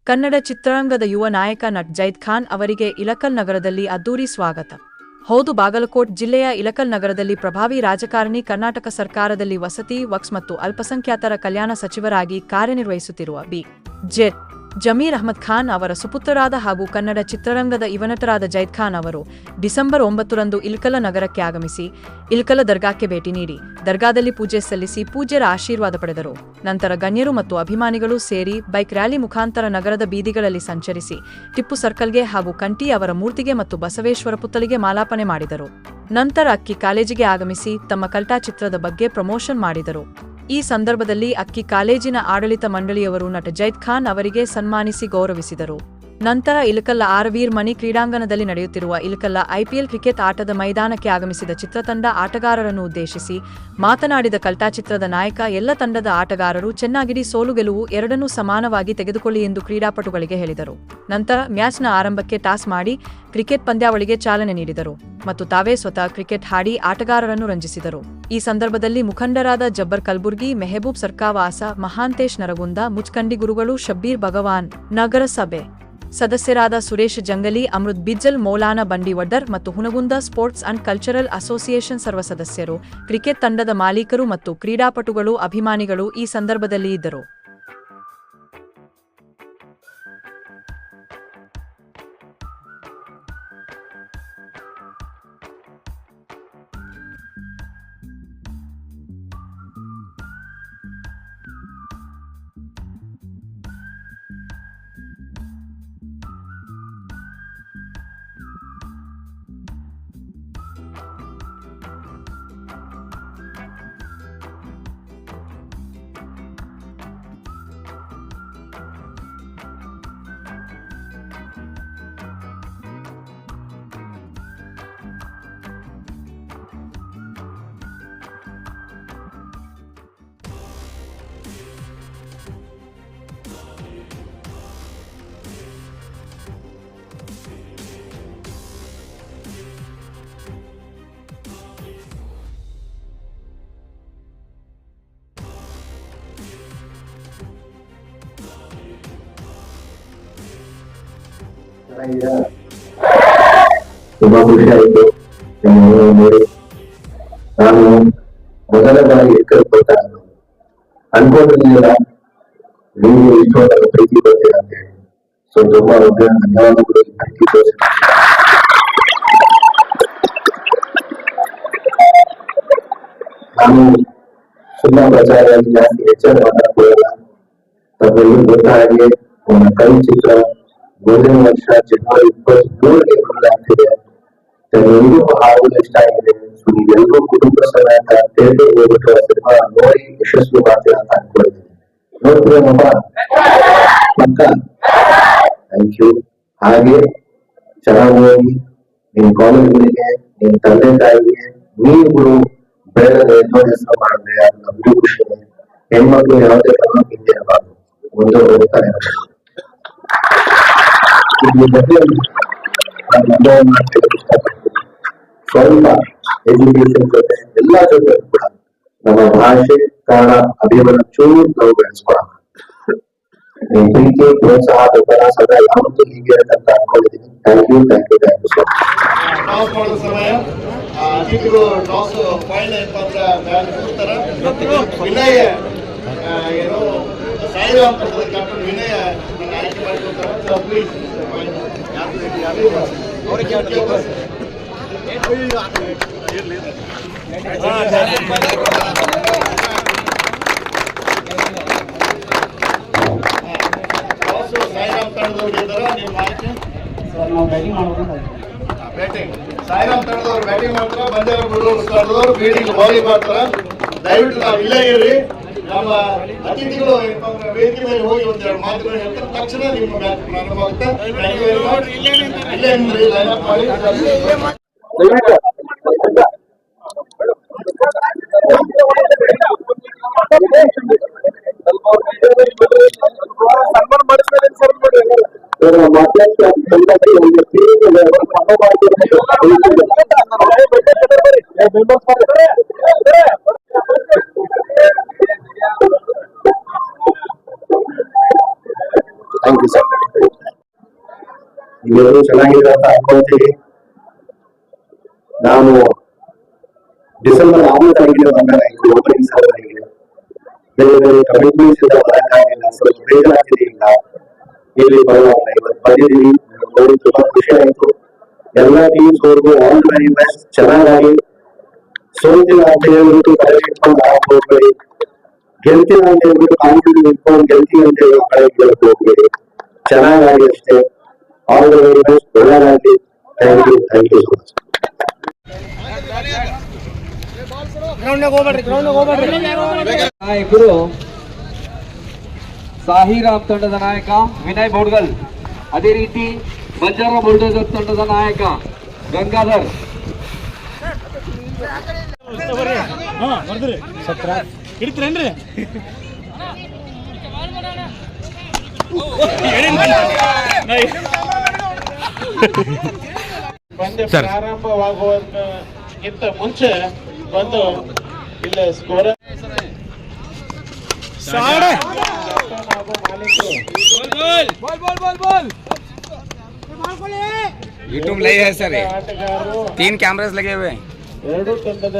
ಕನ್ನಡ ಚಿತ್ರರಂಗದ ಯುವ ನಾಯಕ ನಟ್ ಜೈದ್ ಖಾನ್ ಅವರಿಗೆ ಇಳಕಲ್ ನಗರದಲ್ಲಿ ಅದ್ದೂರಿ ಸ್ವಾಗತ. ಹೌದು, ಬಾಗಲಕೋಟ್ ಜಿಲ್ಲೆಯ ಇಳಕಲ್ ನಗರದಲ್ಲಿ ಪ್ರಭಾವಿ ರಾಜಕಾರಣಿ, ಕರ್ನಾಟಕ ಸರ್ಕಾರದಲ್ಲಿ ವಸತಿ, ವಕ್ಫ್ ಮತ್ತು ಅಲ್ಪಸಂಖ್ಯಾತರ ಕಲ್ಯಾಣ ಸಚಿವರಾಗಿ ಕಾರ್ಯನಿರ್ವಹಿಸುತ್ತಿರುವ ಜೆ. ಜಮೀರ್ ಅಹ್ಮದ್ ಖಾನ್ ಅವರ ಸುಪುತ್ರರಾದ ಹಾಗೂ ಕನ್ನಡ ಚಿತ್ರರಂಗದ ಯುವನಟರಾದ ಜೈದ್ ಖಾನ್ ಅವರು ಡಿಸೆಂಬರ್ 9ರಂದು ಇಳಕಲ ನಗರಕ್ಕೆ ಆಗಮಿಸಿ ಇಳಕಲ ದರ್ಗಾಕ್ಕೆ ಭೇಟಿ ನೀಡಿ ದರ್ಗಾದಲ್ಲಿ ಪೂಜೆ ಸಲ್ಲಿಸಿ ಪೂಜ್ಯರ ಆಶೀರ್ವಾದ ಪಡೆದರು. ನಂತರ ಗಣ್ಯರು ಮತ್ತು ಅಭಿಮಾನಿಗಳು ಸೇರಿ ಬೈಕ್ ರ್ಯಾಲಿ ಮುಖಾಂತರ ನಗರದ ಬೀದಿಗಳಲ್ಲಿ ಸಂಚರಿಸಿ ಟಿಪ್ಪು ಸರ್ಕಲ್ಗೆ ಹಾಗೂ ಕಂಠಿ ಅವರ ಮೂರ್ತಿಗೆ ಮತ್ತು ಬಸವೇಶ್ವರ ಪುತ್ಥಳಿಗೆ ಮಾಲಾರ್ಪಣೆ ಮಾಡಿದರು. ನಂತರ ಅಕ್ಕಿ ಕಾಲೇಜಿಗೆ ಆಗಮಿಸಿ ತಮ್ಮ ಕಲ್ಟಾ ಚಿತ್ರದ ಬಗ್ಗೆ ಪ್ರಮೋಷನ್ ಮಾಡಿದರು. ಈ ಸಂದರ್ಭದಲ್ಲಿ ಅಕ್ಕಿ ಕಾಲೇಜಿನ ಆಡಳಿತ ಮಂಡಳಿಯವರು ನಟ ಜೈದ್ ಖಾನ್ ಅವರಿಗೆ ಸನ್ಮಾನಿಸಿ ಗೌರವಿಸಿದರು. ನಂತರ ಇಳಕಲ್ಲ ಆರವೀರ್ ಮಣಿ ಕ್ರೀಡಾಂಗಣದಲ್ಲಿ ನಡೆಯುತ್ತಿರುವ ಇಳಕಲ್ಲ ಐಪಿಎಲ್ ಕ್ರಿಕೆಟ್ ಆಟದ ಮೈದಾನಕ್ಕೆ ಆಗಮಿಸಿದ ಚಿತ್ರತಂಡ ಆಟಗಾರರನ್ನು ಉದ್ದೇಶಿಸಿ ಮಾತನಾಡಿದ ಕಲ್ಟಾ ಚಿತ್ರದ ನಾಯಕ, ಎಲ್ಲ ತಂಡದ ಆಟಗಾರರು ಚೆನ್ನಾಗಿಡಿ, ಸೋಲು ಗೆಲುವು ಎರಡನ್ನೂ ಸಮಾನವಾಗಿ ತೆಗೆದುಕೊಳ್ಳಿ ಎಂದು ಕ್ರೀಡಾಪಟುಗಳಿಗೆ ಹೇಳಿದರು. ನಂತರ ಮ್ಯಾಚ್ನ ಆರಂಭಕ್ಕೆ ಟಾಸ್ ಮಾಡಿ ಕ್ರಿಕೆಟ್ ಪಂದ್ಯಾವಳಿಗೆ ಚಾಲನೆ ನೀಡಿದರು ಮತ್ತು ತಾವೇ ಸ್ವತಃ ಕ್ರಿಕೆಟ್ ಹಾಡಿ ಆಟಗಾರರನ್ನು ರಂಜಿಸಿದರು. ಈ ಸಂದರ್ಭದಲ್ಲಿ ಮುಖಂಡರಾದ ಜಬ್ಬರ್ ಕಲ್ಬುರ್ಗಿ, ಮೆಹಬೂಬ್ ಸರ್ಕಾವಾಸ, ಮಹಾಂತೇಶ್ ನರಗುಂದ, ಮುಚ್ಕಂಡಿ ಗುರುಗಳು, ಶಬ್ಬೀರ್ ಭಗವಾನ್, ನಗರಸಭೆ ಸದಸ್ಯರಾದ ಸುರೇಶ್ ಜಂಗಲಿ, ಅಮೃತ್ ಬಿಜ್ಜಲ್, ಮೌಲಾನಾ ಬಂಡಿವಡ್ಡರ್ ಮತ್ತು Hungund sports and cultural association ಸರ್ವ ಸದಸ್ಯರು, ಕ್ರಿಕೆಟ್ ತಂಡದ ಮಾಲೀಕರು ಮತ್ತು ಕ್ರೀಡಾಪಟುಗಳು, ಅಭಿಮಾನಿಗಳು ಈ ಸಂದರ್ಭದಲ್ಲಿ ಇದ್ದರು. ತುಂಬಾ ಖುಷಿ ಆಯ್ತು ನೋಡಿ. ನಾನು ಮೊದಲ ಬಾರಿ ಎಕ್ಕಲ್ಪಟ್ಟ ಅನ್ಕೊಂಡಿರ್ಲಿಲ್ಲ ನೀವು ಇಷ್ಟೊಂದು ಪ್ರೀತಿ ಬರ್ತೀರ ಅಂತ ಹೇಳಿ. ಸೊ ತುಂಬಾ ಧನ್ಯವಾದಗಳು. ಪ್ರೀತಿ ತೋರಿಸಿ ನಾನು ಸುಮ್ಮನೆ ಪ್ರಚಾರವಾಗಿ ಜಾಸ್ತಿ ಹೆಚ್ಚಾಗಿ ಮಾತಾಡ್ಕೊಳ್ಳಲ್ಲ. ತಮ್ಮೆಲ್ಲರೂ ಗೊತ್ತ ಹಾಗೆ ನನ್ನ ಕೈ ಚಿತ್ರ 3ನೇ ವರ್ಷ ಜನವರಿ 23ಕ್ಕೆ ಬಿಡುಗಡೆ. ಎಲ್ಲರಿಗೂ ಹಾಡುಗಳು ಇಷ್ಟ ಆಗಿದೆ. ಸೊ ನೀವೆಲ್ಲರೂ ಕುಟುಂಬ ಸಮೇತ ಥಿಯೇಟರ್ಗೆ ಹೋಗ್ಬಿಟ್ಟು ಸಿನಿಮಾ ನೋಡಿ ಯಶಸ್ವಿ ಮಾಡ್ತೀರಾ ಅಂತ ಅನ್ಕೊಂಡಿದ್ದೀನಿ. ನೋಡ್ತೀರಮ್ಮ ಪಕ್ಕ? Thank you. ಹಾಗೆ ಚೆನ್ನಾಗಿ ಹೋಗಿ ನಿಮ್ ಕಾಲೇಜ್ಗಳಿಗೆ, ನಿಮ್ ತಂದೆ ತಾಯಿಗೆ ನೀವುಗಳು ಬೆಳೆದ ಎಷ್ಟೋ ಹೆಸರು ಮಾಡಿದ್ರೆ ಅದು ನಮಗೂ ಖುಷಿ. ಹೆಣ್ಮಕ್ಳು ಯಾವುದೇ ಕಾರಣ ಹಿಂದೆ ಇರಬಾರ್ದು, ಮುಂದೆ ಹೋಗ್ತಾರೆ. ಸ್ವಲ್ಪ ಎಜುಕೇಶನ್ ಜೊತೆ ಎಲ್ಲಾ ಜೊತೆ ಕೂಡ ನಮ್ಮ ಭಾಷೆ, ಕನ್ನಡ ಅಭಿಮಾನ ಚೂರು ನಾವು ಬೆಳೆಸ್ಕೊಳ್ಳೋಣ. ನಿಮ್ ಪ್ರೀತಿ, ಪ್ರೋತ್ಸಾಹ, ಬೆಂಬಲ ಸದಾ ಯಾವತ್ತೂ ಹೀಗೆ ಅಂತ ಅನ್ಕೊಂಡಿದ್ದೀನಿ. Thank you, thank you, thank you so Sairam ತಂಡದವ್ರು ಬ್ಯಾಟಿಂಗ್ ಮಾಡ್ತಾರ, ಬಂದವರು ಫೀಲ್ಡಿಂಗ್ ಬೌಲಿಂಗ್ ಮಾಡ್ತಾರ. ದಯವಿಟ್ಟು ನಾವು ಇಲ್ಲೇ ಇರ್ರಿ. ನಮ್ಮ ಅತಿಥಿಗಳು ವೇದಿಕೆ ಮೇಲೆ ಹೋಗಿ ಒಂದೆರಡು ಮಾತುಗಳು ಹೇಳ್ತಾರೆ. ತಕ್ಷಣ ನಿಮ್ಮ ಮ್ಯಾಚ್ ಪ್ರಾರಂಭವಾಗುತ್ತೆ. ಇಲ್ಲೇ ನಿಮ್ರಿ ಲೈನಪ್ ಮಾಡಿ. Thank you sir. ನೀವೆಲ್ಲರೂ ಚೆನ್ನಾಗಿದೆ ಅಂತ ಅನ್ಕೊಂತೀವಿ. ನಾನು ಡಿಸೆಂಬರ್ 6ನೇ ತಾರೀಕಿಗೆ ಬಂದಾಗ ಇದು ಓಪನಿಂಗ್ ಸಲುವಾಗಿ ಬೇರೆ ಬೇರೆ ಕಮಿಟ್ಮೆಂಟ್ಸ್ ಇಂದ ಬರಕ್ಕಾಗಿಲ್ಲ, ಸ್ವಲ್ಪ ಬೇಜಾರಾಗ್ತಿದೆ. ಇಲ್ಲಿ ಬರೋಲ್ಲ, ಇವತ್ತು ಬಂದಿದ್ದೀವಿ, ನೋಡಿ ತುಂಬಾ ಖುಷಿ ಆಯ್ತು. ಎಲ್ಲ ಟೀಮ್ಸ್ ಅವ್ರಿಗೂ ಆಲ್ ದಿ ವೆರಿ ಬೆಸ್ಟ್. ಚೆನ್ನಾಗಿ ಸೋತಿಲ್ಲ ಅಂತ ಹೇಳ್ಬಿಟ್ಟು ಕಡೆ ಇಟ್ಕೊಂಡು ಹೋಗ್ಬೇಡಿ, ಗೆಲ್ತಿಲ್ಲ ಅಂತ ಹೇಳ್ಬಿಟ್ಟು ಕಾನ್ಫಿಡೆಂಟ್ ಇಟ್ಕೊಂಡು ಗೆಲ್ತೀವಿ ಅಂತ ಹೇಳಿ ಕಡೆ ಗೆಲ್ಲಕ್ಕೆ ಹೋಗ್ಬೇಡಿ. ಚೆನ್ನಾಗಿ ಅಷ್ಟೇ. All the very best. ಒಳ್ಳೆದಾಗಲಿ. Thank you so much. ನಾಯಕರು ಸಾಹಿರಾಮ್ ತಂಡದ ನಾಯಕ ವಿನಯ್ ಬೋಡ್ಗಲ್, ಅದೇ ರೀತಿ ಬಂಜಾರ ಬುಲ್ಡೋಜರ್ ತಂಡದ ನಾಯಕ ಗಂಗಾಧರ್. ಪಂದ್ಯ ಪ್ರಾರಂಭವಾಗುವುದಕ್ಕಿಂತ ಮುಂಚೆ ಬಂದು ಇಲ್ಲಿ ಸ್ಕೋರ್ यूट्यूब नहीं है सर, ಆಟಗಾರರು 3 कैमरास लगे हुए हैं। ಎರಡೂ ತಂಡದ